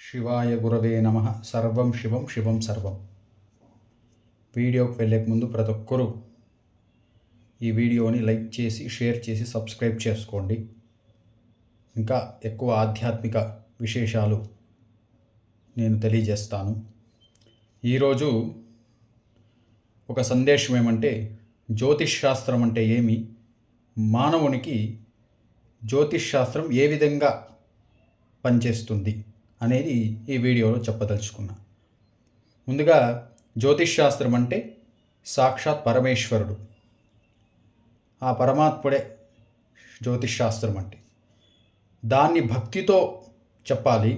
శివాయ గురవే నమ. సర్వం శివం శివం సర్వం. వీడియోకి వెళ్ళే ముందు ప్రతి ఒక్కరూ ఈ వీడియోని లైక్ చేసి షేర్ చేసి సబ్స్క్రైబ్ చేసుకోండి. ఇంకా ఎక్కువ ఆధ్యాత్మిక విశేషాలు నేను తెలియజేస్తాను. ఈరోజు ఒక సందేశం ఏమంటే, జ్యోతిష్ శాస్త్రం అంటే ఏమి, మానవునికి జ్యోతిష్ శాస్త్రం ఏ విధంగా పనిచేస్తుంది అనేది ఈ వీడియోలో చెప్పదలుచుకున్నా. ముందుగా జ్యోతిష్ శాస్త్రం అంటే సాక్షాత్ పరమేశ్వరుడు, ఆ పరమాత్ముడే జ్యోతిష్ శాస్త్రం అంటే. దాన్ని భక్తితో చెప్పాలి,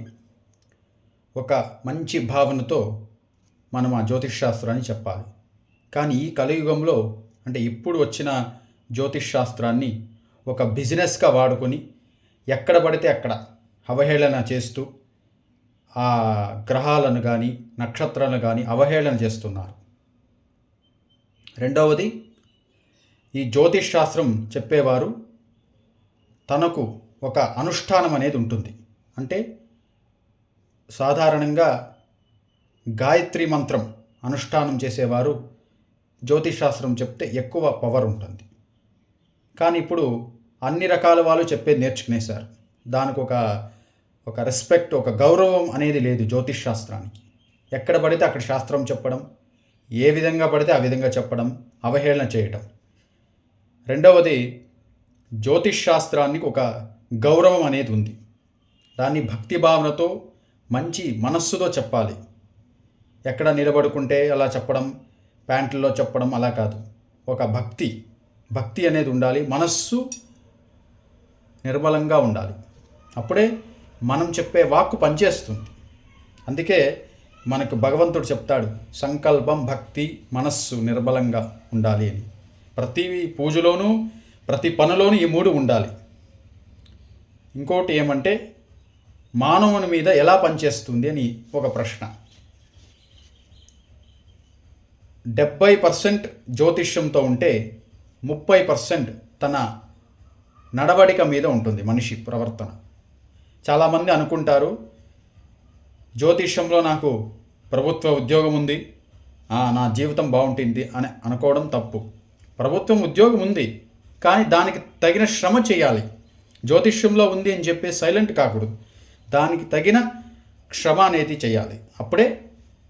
ఒక మంచి భావనతో మనం ఆ జ్యోతిష్ శాస్త్రాన్ని చెప్పాలి. కానీ ఈ కలియుగంలో అంటే ఇప్పుడు వచ్చిన జ్యోతిష్ శాస్త్రాన్ని ఒక బిజినెస్గా వాడుకొని ఎక్కడ పడితే అక్కడ అవహేళన చేస్తూ ఆ గ్రహాలను కానీ నక్షత్రాలను కానీ అవహేళన చేస్తున్నారు. రెండవది, ఈ జ్యోతిష్ శాస్త్రం చెప్పేవారు తనకు ఒక అనుష్ఠానం అనేది ఉంటుంది. అంటే సాధారణంగా గాయత్రి మంత్రం అనుష్ఠానం చేసేవారు జ్యోతిష్ శాస్త్రం చెప్తే ఎక్కువ పవర్ ఉంటుంది. కానీ ఇప్పుడు అన్ని రకాల వాళ్ళు చెప్పేది నేర్చుకునేశారు. దానికి ఒక రెస్పెక్ట్, ఒక గౌరవం అనేది లేదు జ్యోతిష్ శాస్త్రానికి. ఎక్కడ పడితే అక్కడ శాస్త్రం చెప్పడం, ఏ విధంగా పడితే ఆ విధంగా చెప్పడం, అవహేళన చేయటం. రెండవది, జ్యోతిష్ శాస్త్రానికి ఒక గౌరవం అనేది ఉంది. దాన్ని భక్తి భావనతో మంచి మనస్సుతో చెప్పాలి. ఎక్కడ నిలబడుకుంటే అలా చెప్పడం, ప్యాంట్లలో చెప్పడం అలా కాదు. ఒక భక్తి అనేది ఉండాలి. మనస్సు నిర్మలంగా ఉండాలి. అప్పుడే మనం చెప్పే వాక్కు పనిచేస్తుంది. అందుకే మనకు భగవంతుడు చెప్తాడు, సంకల్పం, భక్తి, మనస్సు నిర్మలంగా ఉండాలి అని. ప్రతి పూజలోనూ ప్రతి పనిలోనూ ఈ మూడు ఉండాలి. ఇంకోటి ఏమంటే, మానవుని మీద ఎలా పనిచేస్తుంది అని ఒక ప్రశ్న. 70% జ్యోతిష్యంతో ఉంటే 30% తన నడవడిక మీద ఉంటుంది, మనిషి ప్రవర్తన. చాలామంది అనుకుంటారు, జ్యోతిష్యంలో నాకు ప్రభుత్వ ఉద్యోగం ఉంది, నా జీవితం బాగుంటుంది అని అనుకోవడం తప్పు. ప్రభుత్వం ఉద్యోగం ఉంది, కానీ దానికి తగిన శ్రమ చేయాలి. జ్యోతిష్యంలో ఉంది అని చెప్పి సైలెంట్ కాకూడదు. దానికి తగిన శ్రమ అనేది చేయాలి, అప్పుడే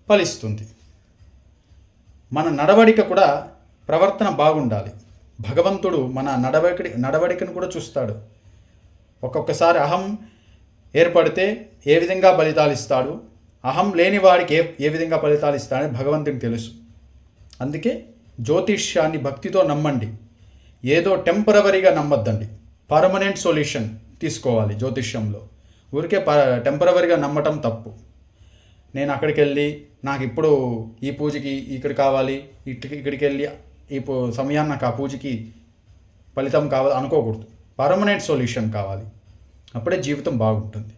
ఫలిస్తుంది. మన నడవడిక కూడా, ప్రవర్తన బాగుండాలి. భగవంతుడు మన నడవడికను కూడా చూస్తాడు. ఒక్కొక్కసారి అహం ఏర్పడితే ఏ విధంగా ఫలితాలు ఇస్తాడు, అహం లేని వాడికి ఏ విధంగా ఫలితాలు ఇస్తాడని భగవంతునికి తెలుసు. అందుకే జ్యోతిష్యాన్ని భక్తితో నమ్మండి, ఏదో టెంపరవరీగా నమ్మద్దండి. పర్మనెంట్ సొల్యూషన్ తీసుకోవాలి జ్యోతిష్యంలో. ఊరికే టెంపరవరీగా నమ్మటం తప్పు. నేను అక్కడికి వెళ్ళి నాకు ఇప్పుడు ఈ పూజకి ఇక్కడ కావాలి, ఇక్కడికి వెళ్ళి ఈ సమయాన్ని నాకు ఆ పూజకి ఫలితం కావాలి అనుకోకూడదు. పర్మనెంట్ సొల్యూషన్ కావాలి, అప్పుడే జీవితం బాగుంటుంది.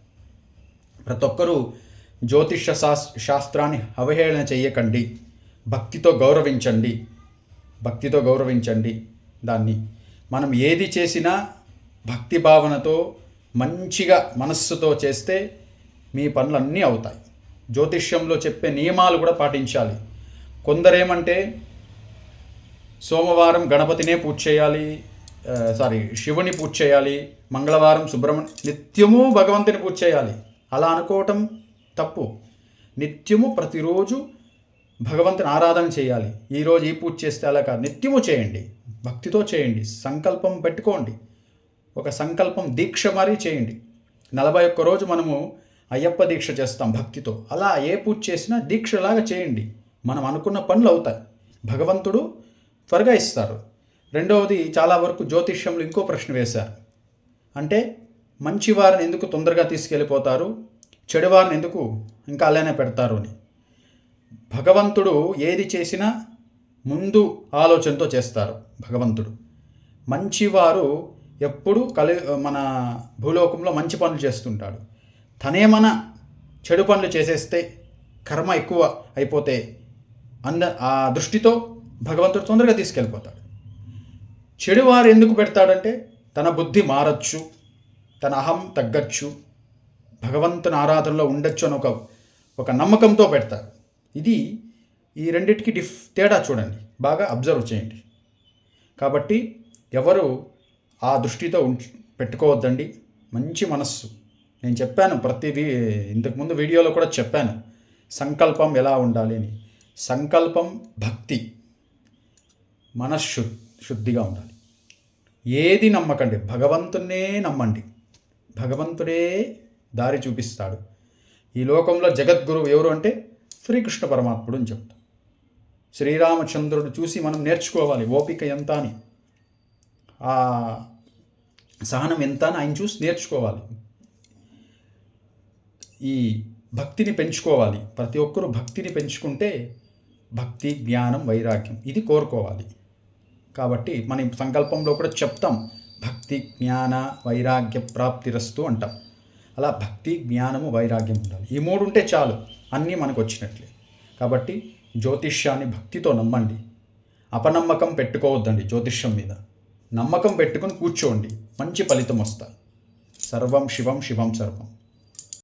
ప్రతి ఒక్కరూ జ్యోతిష శాస్త్రాన్ని అవహేళన చేయకండి, భక్తితో గౌరవించండి దాన్ని. మనం ఏది చేసినా భక్తి భావనతో మంచిగా మనస్సుతో చేస్తే మీ పనులన్నీ అవుతాయి. జ్యోతిష్యంలో చెప్పే నియమాలు కూడా పాటించాలి. కొందరేమంటే సోమవారం గణపతినే పూజ చేయాలి, శివుని పూజ చేయాలి, మంగళవారం నిత్యము భగవంతుని పూజ చేయాలి. అలా అనుకోవటం తప్పు. నిత్యము ప్రతిరోజు భగవంతుని ఆరాధన చేయాలి. ఈరోజు ఈ పూజ చేస్తే అలా కాదు, నిత్యము చేయండి, భక్తితో చేయండి. సంకల్పం పెట్టుకోండి, ఒక సంకల్పం దీక్ష మరీ చేయండి. 41 రోజు మనము అయ్యప్ప దీక్ష చేస్తాం భక్తితో. అలా ఏ పూజ చేసినా దీక్షలాగా చేయండి, మనం అనుకున్న పనులు అవుతాయి, భగవంతుడు త్వరగా ఇస్తారు. రెండవది, చాలా వరకు జ్యోతిష్యంలో ఇంకో ప్రశ్న వేశారు. అంటే మంచివారిని ఎందుకు తొందరగా తీసుకెళ్ళిపోతారు, చెడువారిని ఎందుకు ఇంకా అలానే పెడతారు అని. భగవంతుడు ఏది చేసినా ముందు ఆలోచనతో చేస్తారు. భగవంతుడు మంచివారు ఎప్పుడు మన భూలోకంలో మంచి పనులు చేస్తుంటాడు. తనేమన్నా చెడు పనులు చేసేస్తే, కర్మ ఎక్కువ అయిపోతే ఆ దృష్టితో భగవంతుడు తొందరగా తీసుకెళ్ళిపోతాడు. చెడువారు ఎందుకు పెడతాడంటే తన బుద్ధి మారచ్చు, తన అహం తగ్గచ్చు, భగవంతుని ఆరాధనలో ఉండొచ్చు అని ఒక నమ్మకంతో పెడతారు. ఇది ఈ రెండిటికి తేడా చూడండి, బాగా అబ్జర్వ్ చేయండి. కాబట్టి ఎవరు ఆ దృష్టితో పెట్టుకోవద్దండి. మంచి మనస్సు, నేను చెప్పాను ఇంతకుముందు వీడియోలో కూడా చెప్పాను సంకల్పం ఎలా ఉండాలి అని. సంకల్పం భక్తి, శుద్ధిగా ఉండాలి. ఏది నమ్మకండి, భగవంతునే నమ్మండి. భగవంతుడే దారి చూపిస్తాడు. ఈ లోకంలో జగద్గురువు ఎవరు అంటే శ్రీకృష్ణ పరమాత్ముడు అని చెప్తాం. శ్రీరామచంద్రుడు చూసి మనం నేర్చుకోవాలి ఓపిక ఎంత అని, ఆ సహనం ఎంత అని ఆయన చూసి నేర్చుకోవాలి. ఈ భక్తిని పెంచుకోవాలి. ప్రతి ఒక్కరూ భక్తిని పెంచుకుంటే భక్తి, జ్ఞానం, వైరాగ్యం ఇది కోరుకోవాలి. కాబట్టి మన సంకల్పంలో కూడా చెప్తాం భక్తి, జ్ఞాన, వైరాగ్య ప్రాప్తిరస్తు అంటాం. అలా భక్తి, జ్ఞానము, వైరాగ్యం ఉండాలి. ఈ మూడు ఉంటే చాలు, అన్నీ మనకు వచ్చినట్లే. కాబట్టి జ్యోతిష్యాన్ని భక్తితో నమ్మండి. అపనమ్మకం పెట్టుకోవద్దండి జ్యోతిష్యం మీద. నమ్మకం పెట్టుకుని కూర్చోండి, మంచి ఫలితం వస్తుంది. సర్వం శివం, శివం సర్వం.